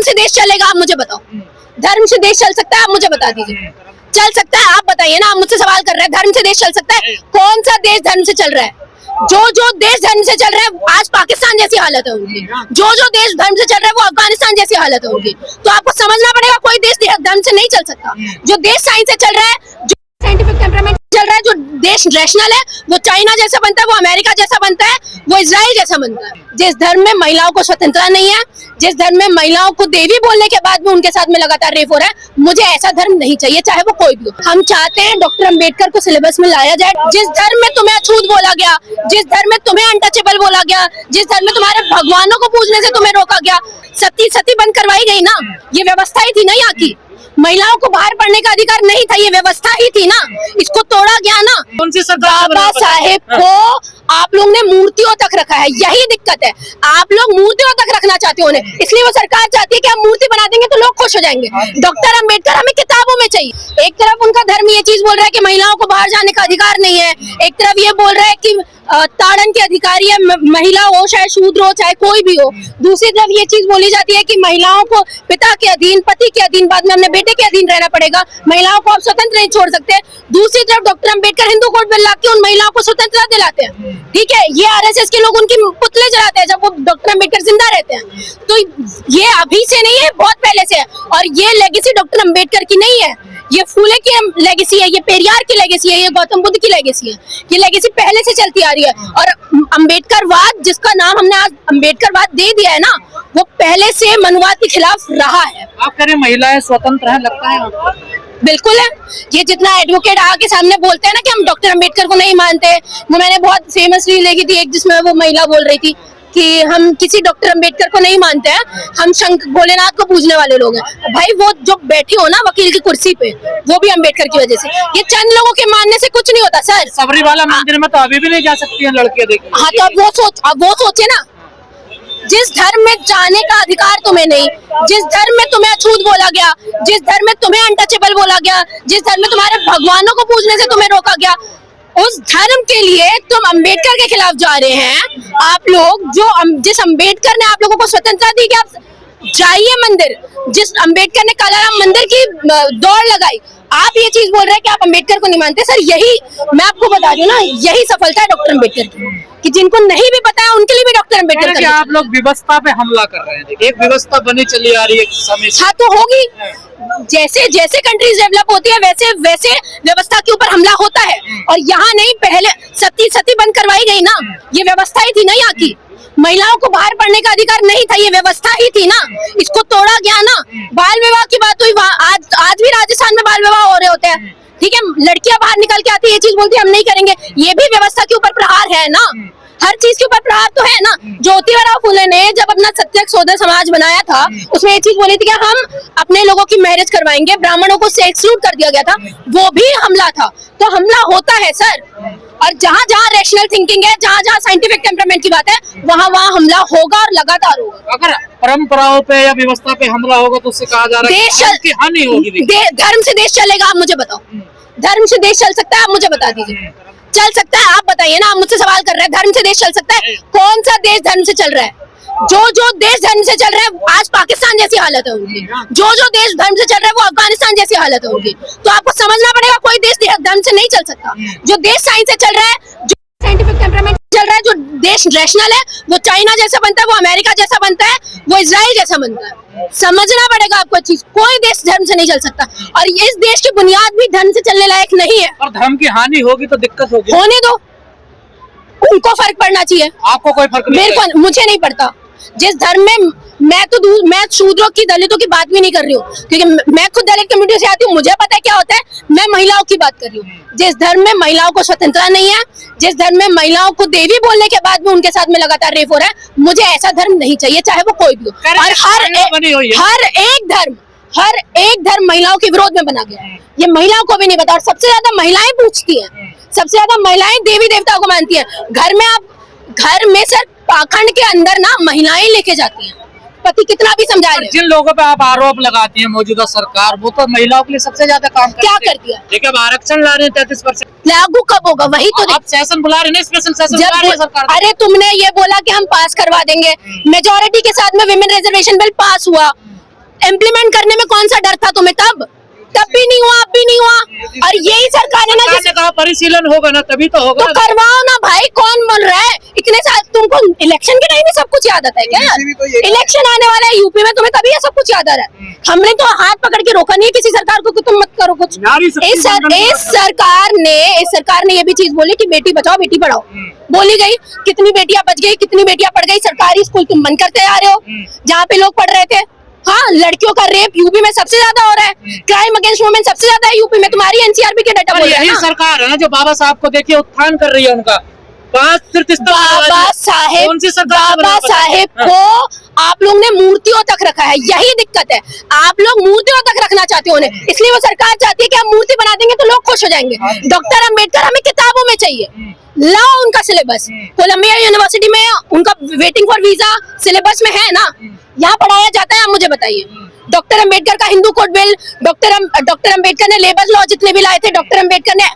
से देश चलेगा? आप मुझे बताओ, धर्म से देश चल सकता है? आप मुझे बता दीजिए, चल सकता है? आप बताइए ना, आप मुझसे सवाल कर रहे हैं धर्म से देश चल सकता है? कौन सा देश धर्म से चल रहा है? जो देश धर्म से चल रहा है आज पाकिस्तान जैसी हालत है उनकी, जो देश धर्म से चल रहा है वो अफगानिस्तान जैसी हालत है उनकी। तो आपको समझना पड़ेगा कोई देश धर्म से नहीं चल सकता। जो देश साइंस से चल रहा है, जो साइंटिफिक टेम्परामेंट चल रहा है, जो देश रैशनल है, वो चाइना जैसा बनता है, वो अमेरिका जैसा बनता है, वो इजराइल जैसा बनता है। जिस धर्म में महिलाओं को स्वतंत्रता नहीं है, जिस धर्म में महिलाओं को देवी बोलने के बाद भी उनके साथ में लगातार रेप हो रहा है, मुझे ऐसा धर्म नहीं चाहिए, चाहे वो कोई भी हो। हम चाहते हैं डॉक्टर अंबेडकर को सिलेबस में लाया जाए। जिस धर्म में तुम्हें अछूत बोला गया, जिस धर्म में तुम्हें अनटचेबल बोला गया, जिस धर्म में तुम्हारे भगवानों को पूजने से तुम्हें रोका गया, सती बंद करवाई गई ना, ये व्यवस्था ही थी ना यहाँ की। महिलाओं को बाहर पढ़ने का अधिकार नहीं था, ये व्यवस्था ही थी ना, इसको तोड़ा गया ना। कौन सी सरकार? बाबा साहेब को आप लोग ने मूर्तियों तक रखा है, यही दिक्कत है। आप लोग मूर्तियों तक रखना चाहते हो उन्हें, इसलिए वो सरकार चाहती है कि हम मूर्ति बना देंगे तो लोग खुश हो जाएंगे। डॉक्टर अंबेडकर हमें किताबों में चाहिए। एक तरफ उनका धर्म ये चीज बोल रहा है कि महिलाओं को बाहर जाने का अधिकार नहीं है, एक तरफ ये बोल रहा है कि ताड़न के अधिकारी है, महिला हो चाहे शूद्र हो चाहे कोई भी हो। दूसरी तरफ ये चीज बोली जाती है कि महिलाओं को पिता के अधीन, पति के अधीन, बाद में अपने बेटे के अधीन रहना पड़ेगा, महिलाओं को आप स्वतंत्र नहीं छोड़ सकते। दूसरी तरफ doctor Ambedkar Hindu code bill लाके उन महिलाओं को स्वतंत्रता दिलाते हैं। ठीक है, ये आरएसएस के लोग उनकी पुतले जलाते हैं जब वो डॉक्टर अंबेडकर जिंदा रहते हैं। तो ये अभी से नहीं है, बहुत पहले से है। और ये लेगेसी डॉक्टर अंबेडकर की नहीं है, ये फूले की लेगेसी है, ये पेरियार की लेगेसी है, ये गौतम बुद्ध की लेगेसी है। ये लेगेसी पहले से चलती आ रही है। और अंबेडकरवाद, जिसका नाम हमने आज अंबेडकरवाद दे दिया है ना, वो पहले से मनुवाद के खिलाफ रहा है। आप कह रहे हैं महिलाएं स्वतंत्र हैं, लगता है आपको? बिल्कुल है। ये जितना एडवोकेट आके सामने बोलते हैं ना कि हम डॉक्टर अंबेडकर को नहीं मानते, वो मैंने बहुत फेमस रील देखी थी एक, जिसमें वो महिला बोल रही थी कि हम किसी डॉक्टर अंबेडकर को नहीं मानते हैं, हम भोलेनाथ को पूजने वाले लोग हैं। भाई वो जो बैठे हो ना वकील की कुर्सी पे, वो भी अंबेडकर की वजह से। ये चंद लोगों के मानने से कुछ नहीं होता सर। सबरीवाला मंदिर में तो अभी भी नहीं जा सकती हैं लड़कियां, देखिए। हाँ, तो अब वो सोचे ना, जिस धर्म में जाने का अधिकार तुम्हें नहीं, जिस धर्म में तुम्हें अछूत बोला गया, जिस धर्म में तुम्हें अनटचेबल बोला गया, जिस धर्म में तुम्हारे भगवानों को पूजने से तुम्हें रोका गया, उस धर्म के लिए तुम अंबेडकर के खिलाफ जा रहे हैं। आप लोग जिस अंबेडकर ने आप लोगों को स्वतंत्रता दी कि आप जाइए मंदिर, जिस अंबेडकर ने कालाराम मंदिर की दौड़ लगाई, आप ये चीज बोल रहे हैं कि आप अंबेडकर को नहीं मानते। सर यही मैं आपको बता रही हूँ ना, यही सफलता है डॉक्टर अंबेडकर की, कि जिनको नहीं भी पता है उनके लिए भी डॉक्टर अंबेडकर का। आप लोग व्यवस्था पे हमला कर रहे हैं, एक व्यवस्था बनी चली आ रही है समय से। हाँ, तो होगी। जैसे जैसे कंट्रीज डेवलप होती है वैसे वैसे व्यवस्था के ऊपर हमला होता है। और यहाँ नहीं, पहले सती बंद करवाई गई ना, ये व्यवस्था ही थी ना यहाँ की। महिलाओं को बाहर पढ़ने का अधिकार नहीं था, ये व्यवस्था ही थी ना, इसको तोड़ा गया ना। बाल विवाह की बात हुई, आज भी राजस्थान में बाल विवाह हो रहे होते हैं। ठीक है, लड़कियां बाहर निकल के आती है, ये चीज बोलती है हम नहीं करेंगे, ये भी व्यवस्था के ऊपर प्रहार है ना। हर चीज के ऊपर प्रहार तो है ना। ज्योतिबा फुले ने जब अपना सत्यक सोदर समाज बनाया था, उसमें ये चीज बोली थी कि हम अपने लोगों की मैरिज करवाएंगे, ब्राह्मणों को से एक्सक्लूड कर दिया गया था, वो भी हमला था। तो हमला होता है सर, और जहाँ जहाँ रैशनल थिंकिंग है, जहाँ जहाँ साइंटिफिक टेम्परामेंट की बात है, वहाँ वहाँ हमला होगा और लगातार होगा। अगर परंपराओं पे या व्यवस्था पे हमला होगा तो उससे कहा जा रहा है कि हानि होगी। धर्म से देश चलेगा? आप मुझे बताओ, धर्म से देश चल सकता है? आप मुझे बता दीजिए, चल सकता है? आप बताइए ना, आप मुझसे सवाल कर रहे हैं धर्म से देश चल सकता है? कौन सा देश धर्म से चल रहा है? जो देश धर्म से चल रहा है आज पाकिस्तान जैसी हालत है उनकी, जो देश धर्म से चल रहा है वो अफगानिस्तान जैसी हालत है उनकी। तो आपको समझना पड़ेगा कोई देश धर्म से नहीं चल सकता। जो देश साइंस से चल रहा है, जो साइंटिफिक टेम्परामेंट चल रहा है, जो देश रैशनल है, वो चाइना जैसा बनता है, वो अमेरिका जैसा बनता है, वो इजराइल जैसा बनता है। समझना पड़ेगा आपको चीज, कोई देश धर्म से नहीं चल सकता। और इस देश की बुनियाद भी धर्म से चलने लायक नहीं है। और धर्म की हानि होगी तो दिक्कत होगी, होने दो, उनको फर्क पड़ना चाहिए। आपको कोई फर्क नहीं? मेरे को, मुझे नहीं पड़ता। जिस धर्म में मैं शूद्रों की, दलितों की बात भी नहीं कर रही हूँ, क्योंकि मैं खुद दलित कम्युनिटी से आती हूँ, मुझे पता है क्या होता है। मैं महिलाओं की बात कर रही हूँ। जिस धर्म में महिलाओं को स्वतंत्रता नहीं है, जिस धर्म में महिलाओं को देवी बोलने के बाद भी उनके साथ में लगातार रेप हो रहा है, मुझे ऐसा धर्म नहीं चाहिए, चाहे वो कोई भी हो। और हर एक धर्म महिलाओं के विरोध में बना गया है, ये महिलाओं को भी नहीं पता। और सबसे ज्यादा महिलाएं पूछती हैं, सबसे ज्यादा महिलाएं देवी देवताओं को मानती हैं। घर में सर पाखंड के अंदर ना महिलाएं लेके जाती हैं, पति कितना भी समझाए। जिन लोगों पे आप आरोप लगाती हैं मौजूदा सरकार, वो तो महिलाओं के लिए सबसे ज्यादा काम क्या करती है? देखिए अब आरक्षण ला रहे हैं 33%, लागू कब होगा? वही तो आप सेशन बुला रहे हैं, स्पेशल सेशन बुला रही है सरकार। अरे तुमने ये बोला कि हम पास करवा देंगे, मेजोरिटी के साथ में विमेन रिजर्वेशन बिल पास हुआ, इम्प्लीमेंट करने में कौन सा डर था तुम्हें? तब भी नहीं हुआ, अब भी नहीं हुआ। और यही सरकार है ना सरकार ने कहा परिशीलन होगा ना, तभी तो होगा। तो करवाओ ना भाई, कौन बोल रहा है? इतने साल तुमको इलेक्शन के टाइम में सब कुछ याद आता है क्या? इलेक्शन आने वाला है यूपी में, तुम्हें तभी ये सब कुछ याद आ रहा है? हमने तो हाथ पकड़ के रोका नहीं है किसी सरकार को कि तुम मत करो कुछ। इस सरकार ने ये भी चीज बोली कि बेटी बचाओ बेटी पढ़ाओ, बोली गई। कितनी बेटियां बच गई, कितनी बेटियां पढ़ गई? सरकारी स्कूल तुम बंद करते जा रहे हो जहाँ पे लोग पढ़ रहे थे। हाँ, लड़कियों का रेप यूपी में सबसे ज्यादा हो रहा है, क्राइम अगेंस्ट वुमेन सबसे ज्यादा है यूपी में। तुम्हारी एनसीआरबी के डाटा बोल रहा है यही ना? सरकार है ना जो बाबा साहब को देखिए उत्थान कर रही है उनका। बाबा साहेब को आप लोग ने मूर्तियों तक रखा है, यही दिक्कत है। आप लोग मूर्तियों तक रखना चाहते हो उन्हें, इसलिए वो सरकार चाहती है कि हम मूर्ति बना देंगे तो लोग खुश हो जाएंगे। डॉक्टर अंबेडकर हमें किताबों में चाहिए, लाओ उनका सिलेबस। कोलंबिया यूनिवर्सिटी में उनका वेटिंग फॉर वीजा सिलेबस में है ना, यहाँ पढ़ाया जाता है। आप मुझे बताइए, डॉक्टर अंबेडकर का Hindu code bill, doctor Ambedkar ने लेबर लॉ जितने भी लाए थे, डॉक्टर अंबेडकर ने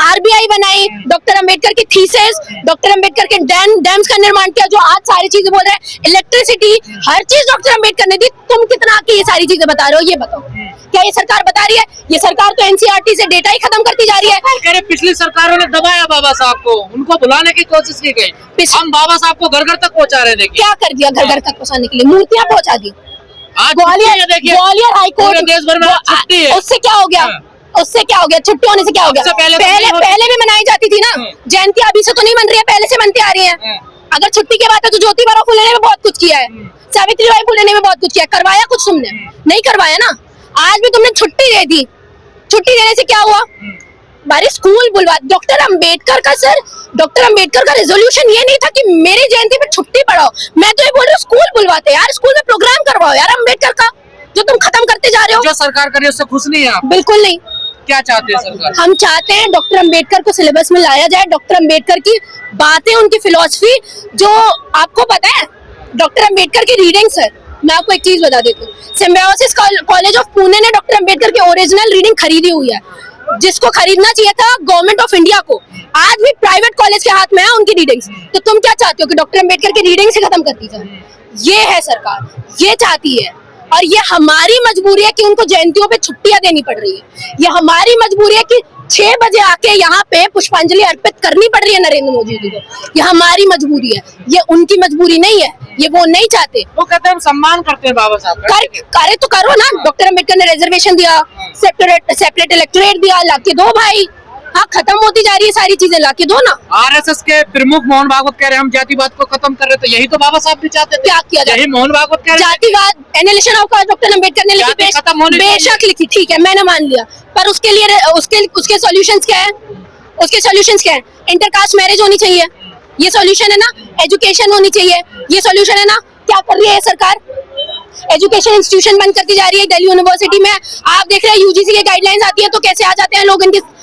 आरबीआई बनाई, डॉक्टर अंबेडकर की थीसिस, डॉक्टर अंबेडकर के डैम्स का निर्माण किया, जो आज सारी चीजें बोल रहे हैं, इलेक्ट्रिसिटी, हर चीज डॉक्टर अंबेडकर ने दी। तुम कितना आके ये सारी चीजें बता रहे हो, ये बताओ। क्या ये सरकार बता रही है? ये सरकार तो एनसीईआरटी से डेटा ही खत्म करती जा रही है। पिछली सरकारों ने दबाया बाबा साहब को, उनको बुलाने की कोशिश की गई। हम बाबा साहब को घर घर तक पहुंचा रहे थे। क्या कर दिया घर घर तक पहुंचाने के लिए? मूर्तियां पहुंचा दी। ग्वालियर हाईकोर्ट देश भर में छुट्टी है, उससे क्या हो गया? उससे क्या हो गया? छुट्टी होने से क्या हो गया? पहले भी मनाई जाती थी ना जयंती, अभी से तो नहीं बन रही है, पहले से बनती आ रही है। अगर छुट्टी की बात है तो ज्योतिबा फुले ने भी बहुत कुछ किया है, सावित्रीबाई फुले ने भी बहुत कुछ किया। करवाया कुछ तुमने? नहीं करवाया ना। आज भी तुमने छुट्टी दे दी, छुट्टी देने से क्या हुआ? बारी स्कूल बुलवा। डॉक्टर अंबेडकर का सर, डॉक्टर अंबेडकर का रेजोल्यूशन ये नहीं था कि मेरी जयंती पे छुट्टी पढ़ाओ। मैं तो ये बोल रही हूँ स्कूल बुलवाते यार, स्कूल में प्रोग्राम करवाओ यार अंबेडकर का, जो तुम खत्म करते जा रहे हो। जो सरकार कर रही है उससे खुश नहीं है आप? बिल्कुल नहीं। क्या चाहते हैं सरकार? हम चाहते हैं डॉक्टर अंबेडकर को सिलेबस में लाया जाए, डॉक्टर अंबेडकर की बातें, उनकी फिलॉसफी, जो आपको पता है डॉक्टर अंबेडकर की रीडिंग्स है। मैं आपको एक चीज बता देती हूँ, सिम्बायोसिस कॉलेज ऑफ पुणे ने डॉक्टर अंबेडकर की ओरिजिनल रीडिंग खरीदी हुई है, जिसको खरीदना चाहिए था गवर्नमेंट ऑफ इंडिया को। आज भी प्राइवेट कॉलेज के हाथ में है उनकी रीडिंग्स। तो तुम क्या चाहते हो कि डॉक्टर अंबेडकर की रीडिंग से खत्म कर दी जाए? ये है सरकार, ये चाहती है। और ये हमारी मजबूरी है कि उनको जयंतियों पे छुट्टियां देनी पड़ रही है। ये हमारी मजबूरी है कि 6 बजे आके यहाँ पे पुष्पांजलि अर्पित करनी पड़ रही है नरेंद्र मोदी जी को। ये हमारी मजबूरी है, ये उनकी मजबूरी नहीं है। ये वो नहीं चाहते। वो कहते हैं हम सम्मान करते हैं बाबा साहब का। करे तो करो ना। डॉक्टर अंबेडकर ने रिजर्वेशन दिया, सेपरेट इलेक्टोरेट दिया, लाके दो भाई। हाँ, खत्म होती जा रही है सारी चीजें, लाके दो ना। आरएसएस के प्रमुख मोहन भागवत कह रहे हैं हम जातिवाद को खत्म कर रहे थे, यही तो बाबा साहब भी चाहते थे। क्या किया जाए? यही मोहन भागवत कह रहे हैं। जातिवाद annihilation of caste doctor Ambedkar ने लिखी, बेशक लिखी, ठीक है, मैंने मान लिया। पर उसके लिए उसके सॉल्यूशंस क्या है? उसके सॉल्यूशंस क्या है? इंटरकास्ट मैरिज होनी चाहिए, ये सॉल्यूशन है ना। एजुकेशन होनी चाहिए, ये सॉल्यूशन है ना। क्या कर रही है सरकार? एजुकेशन इंस्टीट्यूशन बंद करती जा रही है। दिल्ली यूनिवर्सिटी में आप देख रहे हैं यूजीसी की गाइडलाइंस आती है तो कैसे आ जाते हैं लोग इनके।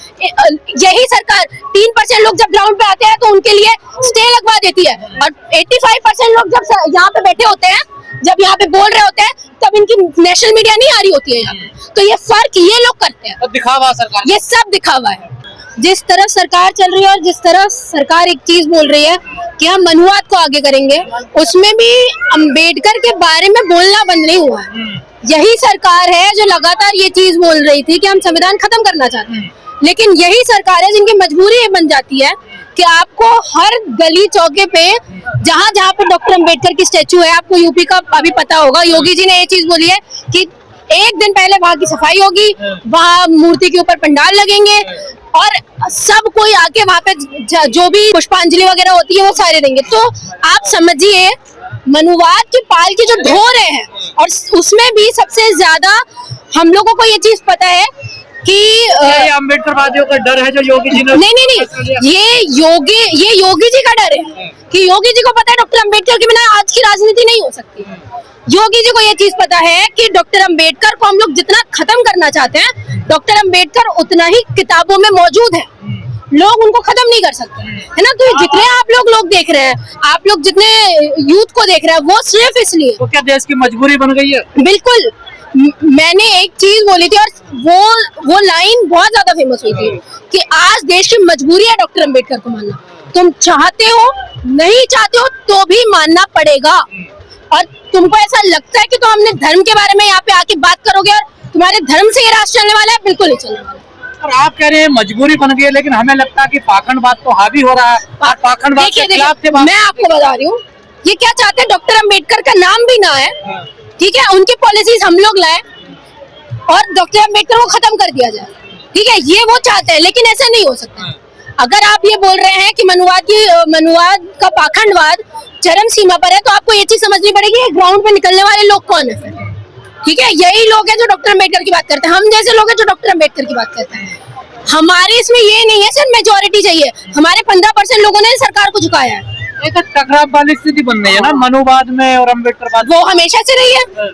यही सरकार 3% लोग जब ग्राउंड पे आते हैं तो उनके लिए स्टे लगवा देती है, और 85% लोग जब यहाँ पे बैठे होते हैं, जब यहाँ पे बोल रहे होते हैं, तब इनकी नेशनल मीडिया नहीं आ रही होती है यहाँ पे। तो ये फर्क ये लोग करते हैं, दिखावा सरकार, ये सब दिखावा है। जिस तरफ सरकार चल रही है और जिस तरफ सरकार एक चीज बोल रही है कि हम मनुवाद को आगे करेंगे, उसमें भी अंबेडकर के बारे में बोलना बंद नहीं हुआ है। यही सरकार है जो लगातार ये चीज बोल रही थी कि हम संविधान खत्म करना चाहते हैं, लेकिन यही सरकार है जिनकी मजबूरी ये बन जाती है कि आपको हर गली चौके पे जहाँ जहाँ पे डॉक्टर अंबेडकर की स्टैचू है, आपको यूपी का अभी पता होगा, योगी जी ने ये चीज बोली है कि एक दिन पहले वहाँ की सफाई होगी, वहाँ मूर्ति के ऊपर पंडाल लगेंगे और सब कोई आके वहाँ पे जो भी पुष्पांजलि वगैरह होती है वो सारे देंगे। तो आप समझिए मनुवाद की पाल की जो ढो रहे हैं, और उसमें भी सबसे ज्यादा हम लोगों को ये चीज पता है कि अम्बेडकर वादियों का डर है जो योगी जी ने। नहीं, ये योगी जी का डर है कि योगी जी को पता है डॉक्टर अंबेडकर के बिना आज की राजनीति नहीं हो सकती। योगी जी को ये चीज पता है कि डॉक्टर अंबेडकर को हम लोग जितना खत्म करना चाहते हैं, डॉक्टर अंबेडकर उतना ही किताबों में मौजूद है, लोग उनको खत्म नहीं कर सकते, है ना। तो जितने आप लोग देख रहे हैं, आप लोग जितने यूथ को देख रहे हैं, वो सिर्फ इसलिए। तो क्या देश की मजबूरी बन गई है? बिल्कुल। मैंने एक चीज बोली थी और वो लाइन बहुत ज्यादा फेमस हुई थी कि आज देश की मजबूरी है डॉक्टर अंबेडकर को मानना। तुम चाहते हो नहीं चाहते हो तो भी मानना पड़ेगा, और तुमको ऐसा लगता है कि तुम अपने धर्म के बारे में यहाँ पे आके बात करोगे और तुम्हारे धर्म से ये राष्ट्र चलने वाला है? बिल्कुल नहीं चलने वाला। और आप कह रहे हैं मजबूरी बन गई है, लेकिन हमें लगता है कि पाखंडवाद तो हावी हो रहा है। आप पाखंडवाद के देखिए खिलाफ थे। मैं आपको बता रही हूँ, ये क्या चाहते हैं, डॉक्टर अम्बेडकर का नाम भी ना है, ठीक है, उनकी पॉलिसीज हम लोग लाए और डॉक्टर अम्बेडकर को खत्म कर दिया जाए, ठीक है, ये वो चाहते हैं, लेकिन ऐसा नहीं हो सकता। अगर आप ये बोल रहे हैं कि मनुवाद का पाखंडवाद चरम सीमा पर है, तो आपको ये चीज समझनी पड़ेगी ग्राउंड पे निकलने वाले लोग कौन है फिर, ठीक है, यही लोग हैं जो डॉक्टर अम्बेडकर की बात करते हैं, हम जैसे लोग हैं जो डॉक्टर अम्बेडकर की बात करते हैं। हमारे इसमें ये नहीं है सर मेजोरिटी चाहिए, हमारे 15% लोगों ने सरकार को झुकाया है। एक टकराव वाली स्थिति बन रही है ना मनुवाद में और अम्बेडकरवाद। वो हमेशा से रही है,